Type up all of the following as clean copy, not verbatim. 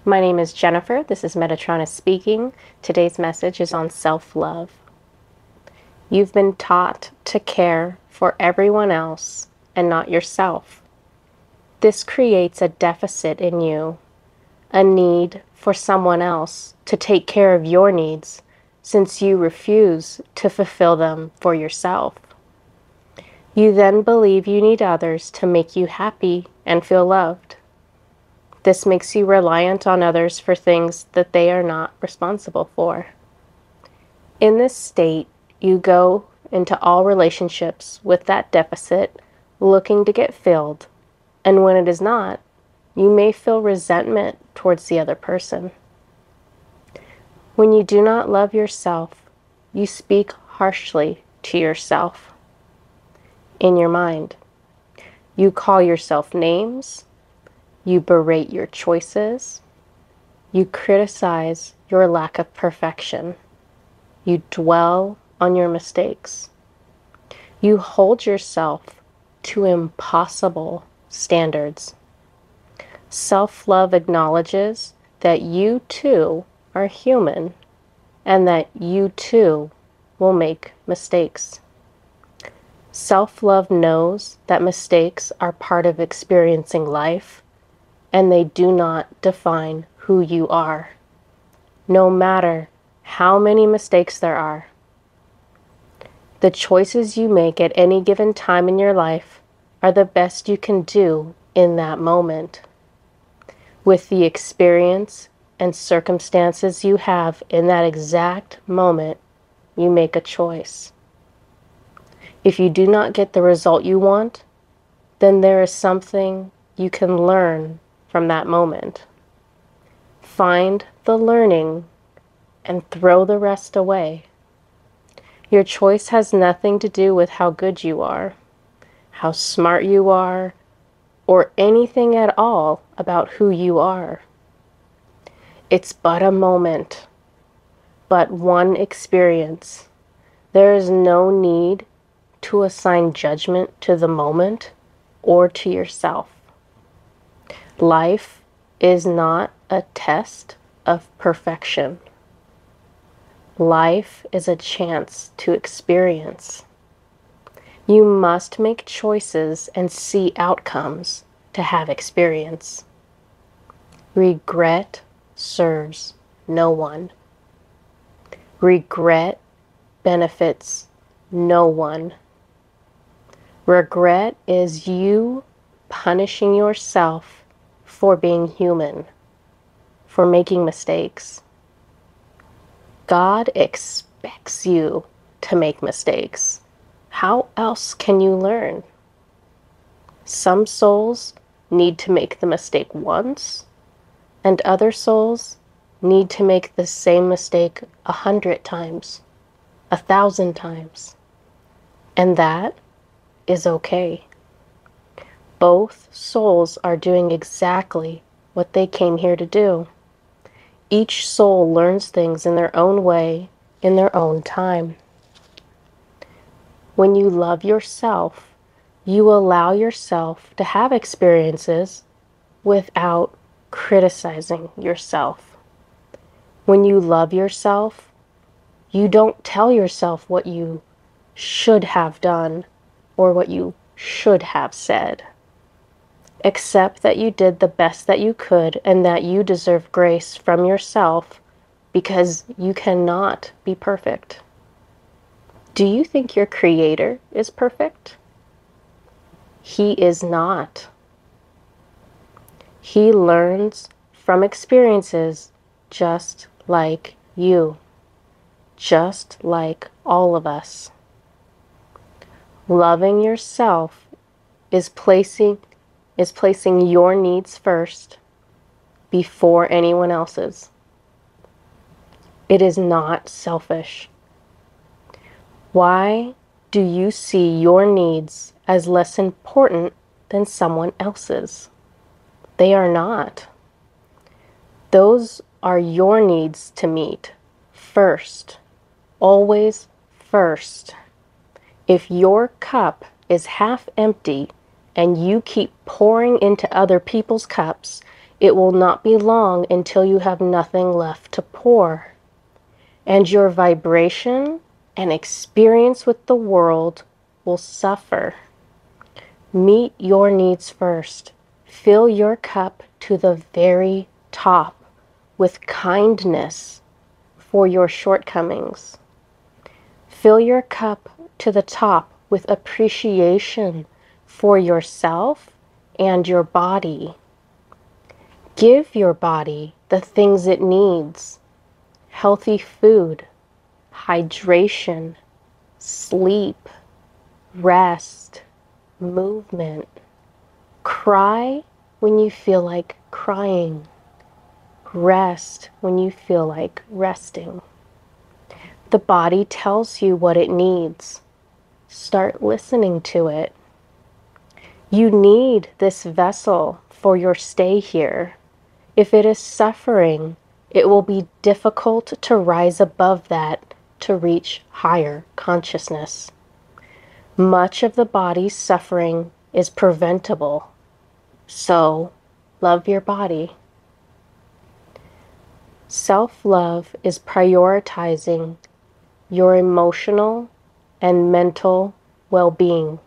My name is Jennifer. This is Metatron speaking. Today's message is on self-love. You've been taught to care for everyone else and not yourself. This creates a deficit in you, a need for someone else to take care of your needs since you refuse to fulfill them for yourself. You then believe you need others to make you happy and feel loved. This makes you reliant on others for things that they are not responsible for. In this state, you go into all relationships with that deficit, looking to get filled, and when it is not, you may feel resentment towards the other person. When you do not love yourself, you speak harshly to yourself in your mind. You call yourself names. You berate your choices. You criticize your lack of perfection. You dwell on your mistakes. You hold yourself to impossible standards. Self-love acknowledges that you too are human and that you too will make mistakes. Self-love knows that mistakes are part of experiencing life and they do not define who you are, no matter how many mistakes there are. The choices you make at any given time in your life are the best you can do in that moment. With the experience and circumstances you have in that exact moment, you make a choice. If you do not get the result you want, then there is something you can learn from that moment. Find the learning and throw the rest away. Your choice has nothing to do with how good you are, how smart you are, or anything at all about who you are. It's but a moment, but one experience. There is no need to assign judgment to the moment or to yourself. Life is not a test of perfection. Life is a chance to experience. You must make choices and see outcomes to have experience. Regret serves no one. Regret benefits no one. Regret is you punishing yourself for being human, for making mistakes. God expects you to make mistakes. How else can you learn? Some souls need to make the mistake once, and other souls need to make the same mistake 100 times, 1,000 times. And that is okay. Both souls are doing exactly what they came here to do. Each soul learns things in their own way, in their own time. When you love yourself, you allow yourself to have experiences without criticizing yourself. When you love yourself, you don't tell yourself what you should have done or what you should have said. Accept that you did the best that you could and that you deserve grace from yourself because you cannot be perfect. Do you think your Creator is perfect? He is not. He learns from experiences just like you, just like all of us. Loving yourself is placing your needs first before anyone else's. It is not selfish. Why do you see your needs as less important than someone else's? They are not. Those are your needs to meet first, always first. If your cup is half empty and you keep pouring into other people's cups, It will not be long until you have nothing left to pour, and your vibration and experience with the world will suffer. Meet your needs first. Fill your cup to the very top with kindness for your shortcomings. Fill your cup to the top with appreciation for yourself and your body. Give your body the things it needs: healthy food, hydration, sleep, rest, movement. Cry when you feel like crying. Rest when you feel like resting. The body tells you what it needs. Start listening to it. You need this vessel for your stay here. If it is suffering, it will be difficult to rise above that to reach higher consciousness. Much of the body's suffering is preventable. So, love your body. Self-love is prioritizing your emotional and mental well-being.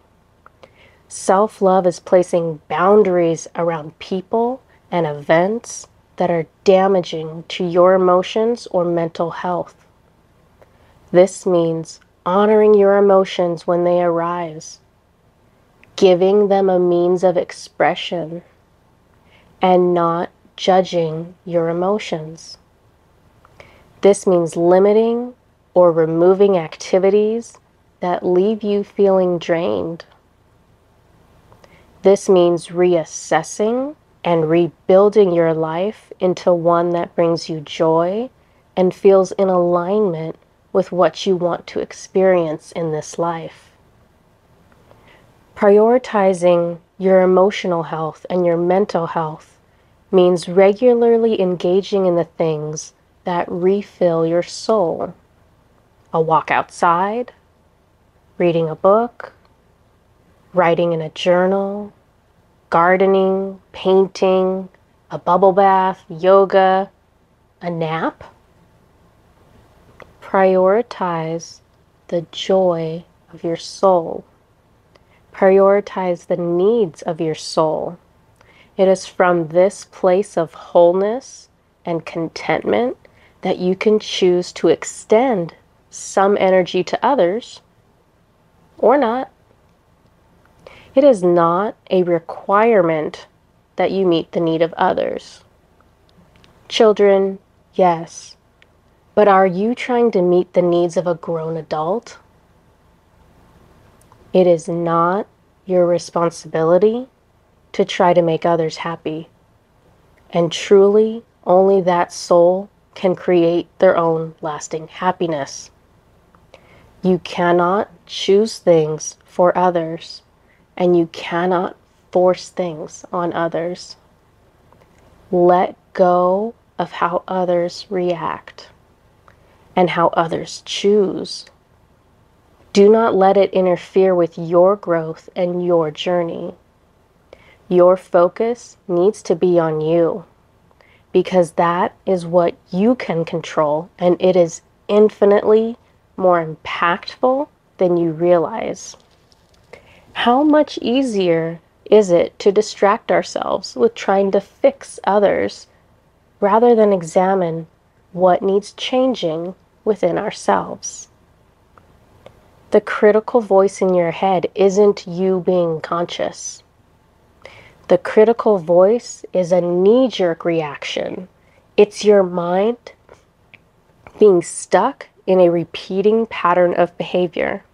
Self-love is placing boundaries around people and events that are damaging to your emotions or mental health. This means honoring your emotions when they arise, giving them a means of expression, and not judging your emotions. This means limiting or removing activities that leave you feeling drained. This means reassessing and rebuilding your life into one that brings you joy and feels in alignment with what you want to experience in this life. Prioritizing your emotional health and your mental health means regularly engaging in the things that refill your soul. A walk outside, reading a book, writing in a journal, gardening, painting, a bubble bath, yoga, a nap. Prioritize the joy of your soul. Prioritize the needs of your soul. It is from this place of wholeness and contentment that you can choose to extend some energy to others or not. It is not a requirement that you meet the need of others. Children, yes, but are you trying to meet the needs of a grown adult? It is not your responsibility to try to make others happy. And truly, only that soul can create their own lasting happiness. You cannot choose things for others, and you cannot force things on others. Let go of how others react and how others choose. Do not let it interfere with your growth and your journey. Your focus needs to be on you, because that is what you can control, and it is infinitely more impactful than you realize. How much easier is it to distract ourselves with trying to fix others rather than examine what needs changing within ourselves? The critical voice in your head isn't you being conscious. The critical voice is a knee-jerk reaction. It's your mind being stuck in a repeating pattern of behavior.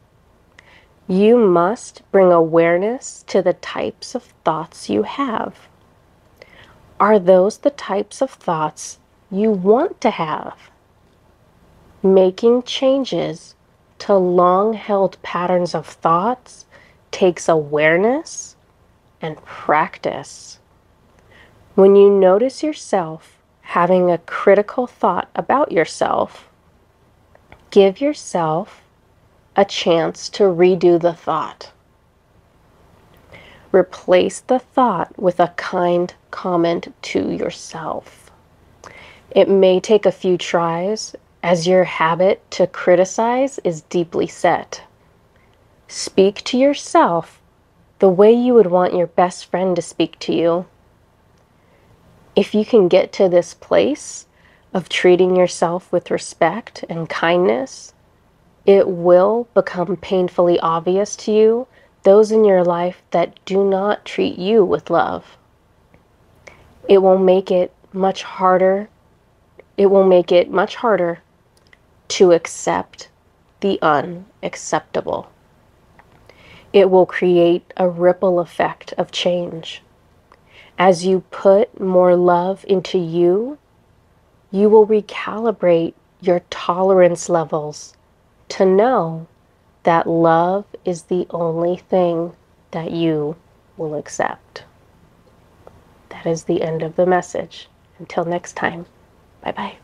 You must bring awareness to the types of thoughts you have. Are those the types of thoughts you want to have? Making changes to long-held patterns of thoughts takes awareness and practice. When you notice yourself having a critical thought about yourself, give yourself a chance to redo the thought. Replace the thought with a kind comment to yourself. It may take a few tries, as your habit to criticize is deeply set. Speak to yourself the way you would want your best friend to speak to you. If you can get to this place of treating yourself with respect and kindness, it will become painfully obvious to you those in your life that do not treat you with love. It will make it much harder. It will make it much harder to accept the unacceptable. It will create a ripple effect of change. As you put more love into you, you will recalibrate your tolerance levels to know that love is the only thing that you will accept. That is the end of the message. Until next time, bye-bye.